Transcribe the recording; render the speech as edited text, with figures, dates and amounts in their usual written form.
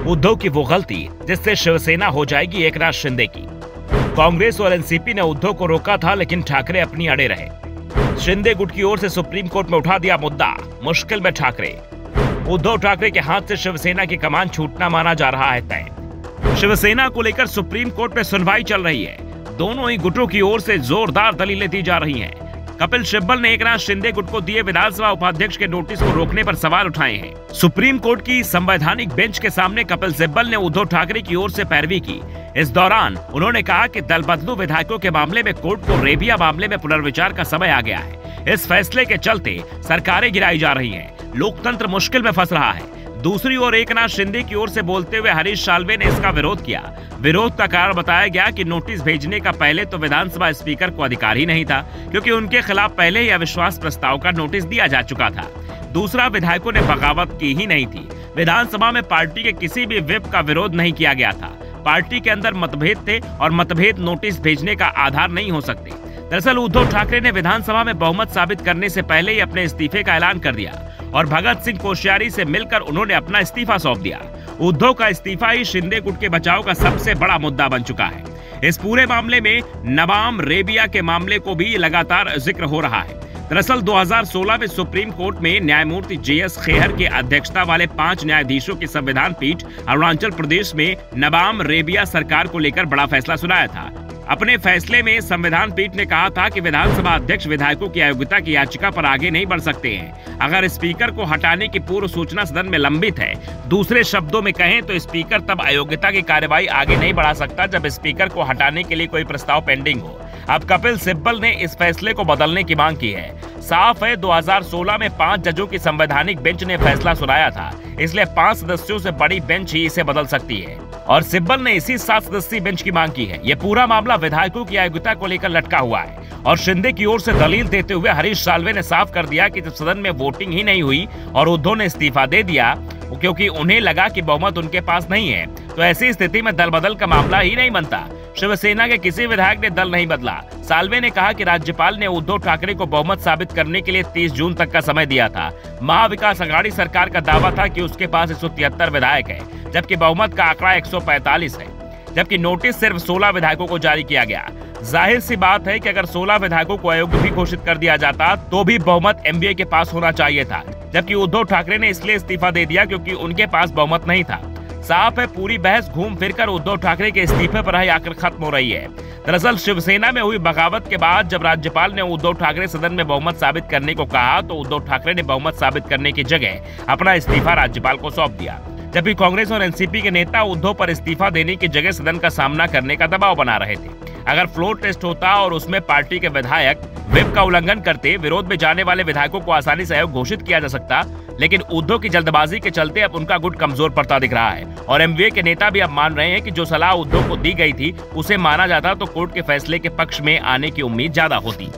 उद्धव की वो गलती जिससे शिवसेना हो जाएगी एकनाथ शिंदे की। कांग्रेस और एनसीपी ने उद्धव को रोका था, लेकिन ठाकरे अपनी अड़े रहे। शिंदे गुट की ओर से सुप्रीम कोर्ट में उठा दिया मुद्दा, मुश्किल में ठाकरे। उद्धव ठाकरे के हाथ से शिवसेना की कमान छूटना माना जा रहा है तय। शिवसेना को लेकर सुप्रीम कोर्ट में सुनवाई चल रही है। दोनों ही गुटों की ओर से जोरदार दलीलें दी जा रही हैं। कपिल सिब्बल ने एकनाथ शिंदे गुट को दिए विधानसभा उपाध्यक्ष के नोटिस को रोकने पर सवाल उठाए हैं। सुप्रीम कोर्ट की संवैधानिक बेंच के सामने कपिल सिब्बल ने उद्धव ठाकरे की ओर से पैरवी की। इस दौरान उन्होंने कहा कि दल बदलू विधायकों के मामले में कोर्ट को रेबिया मामले में पुनर्विचार का समय आ गया है। इस फैसले के चलते सरकारें गिराई जा रही हैं, लोकतंत्र मुश्किल में फंस रहा है। दूसरी ओर एकनाथ शिंदे की ओर से बोलते हुए हरीश साल्वे ने इसका विरोध किया। विरोध का कारण बताया गया कि नोटिस भेजने का पहले तो विधानसभा स्पीकर को अधिकार ही नहीं था, क्योंकि उनके खिलाफ पहले ही अविश्वास प्रस्ताव का नोटिस दिया जा चुका था। दूसरा, विधायकों ने बगावत की ही नहीं थी। विधानसभा में पार्टी के किसी भी व्हिप का विरोध नहीं किया गया था। पार्टी के अंदर मतभेद थे और मतभेद नोटिस भेजने का आधार नहीं हो सकते। दरअसल उद्धव ठाकरे ने विधानसभा में बहुमत साबित करने से पहले ही अपने इस्तीफे का ऐलान कर दिया और भगत सिंह कोश्यारी से मिलकर उन्होंने अपना इस्तीफा सौंप दिया। उद्धव का इस्तीफा ही शिंदे गुट के बचाव का सबसे बड़ा मुद्दा बन चुका है। इस पूरे मामले में नबाम रेबिया के मामले को भी लगातार जिक्र हो रहा है। दरअसल 2016 में सुप्रीम कोर्ट में न्यायमूर्ति JS खेहर की अध्यक्षता वाले 5 न्यायाधीशों की संविधान पीठ अरुणाचल प्रदेश में नबाम रेबिया सरकार को लेकर बड़ा फैसला सुनाया था। अपने फैसले में संविधान पीठ ने कहा था कि विधानसभा अध्यक्ष विधायकों की अयोग्यता की याचिका पर आगे नहीं बढ़ सकते हैं अगर स्पीकर को हटाने की पूर्व सूचना सदन में लंबित है। दूसरे शब्दों में कहें तो स्पीकर तब अयोग्यता की कार्यवाही आगे नहीं बढ़ा सकता जब स्पीकर को हटाने के लिए कोई प्रस्ताव पेंडिंग हो। अब कपिल सिब्बल ने इस फैसले को बदलने की मांग की है। साफ है 2016 में 5 जजों की संवैधानिक बेंच ने फैसला सुनाया था, इसलिए 5 सदस्यों से बड़ी बेंच ही इसे बदल सकती है और सिब्बल ने इसी 7 सदस्यीय बेंच की मांग की है। ये पूरा मामला विधायकों की अयोग्यता को लेकर लटका हुआ है और शिंदे की ओर से दलील देते हुए हरीश साल्वे ने साफ कर दिया कि जब सदन में वोटिंग ही नहीं हुई और उद्धव ने इस्तीफा दे दिया क्योंकि उन्हें लगा कि बहुमत उनके पास नहीं है, तो ऐसी स्थिति में दल बदल का मामला ही नहीं बनता। शिवसेना के किसी विधायक ने दल नहीं बदला। साल्वे ने कहा कि राज्यपाल ने उद्धव ठाकरे को बहुमत साबित करने के लिए 30 जून तक का समय दिया था। महाविकास अघाड़ी सरकार का दावा था कि उसके पास 173 विधायक है, जबकि बहुमत का आंकड़ा 145 है, जबकि नोटिस सिर्फ 16 विधायकों को जारी किया गया। जाहिर सी बात है कि अगर 16 विधायकों को अयोग्य भी घोषित कर दिया जाता तो भी बहुमत MVA के पास होना चाहिए था, जबकि उद्धव ठाकरे ने इसलिए इस्तीफा दे दिया क्योंकि उनके पास बहुमत नहीं था। साफ है पूरी बहस घूम फिरकर उद्धव ठाकरे के इस्तीफे पर ही आकर खत्म हो रही है। दरअसल शिवसेना में हुई बगावत के बाद जब राज्यपाल ने उद्धव ठाकरे सदन में बहुमत साबित करने को कहा तो उद्धव ठाकरे ने बहुमत साबित करने की जगह अपना इस्तीफा राज्यपाल को सौंप दिया, जबकि कांग्रेस और एनसीपी के नेता उद्धव पर इस्तीफा देने की जगह सदन का सामना करने का दबाव बना रहे थे। अगर फ्लोर टेस्ट होता और उसमें पार्टी के विधायक व्हिप का उल्लंघन करते, विरोध में जाने वाले विधायकों को आसानी से अयोग्य घोषित किया जा सकता, लेकिन उद्धव की जल्दबाजी के चलते अब उनका गुट कमजोर पड़ता दिख रहा है और MVA के नेता भी अब मान रहे हैं कि जो सलाह उद्धव को दी गई थी उसे माना जाता तो कोर्ट के फैसले के पक्ष में आने की उम्मीद ज्यादा होती।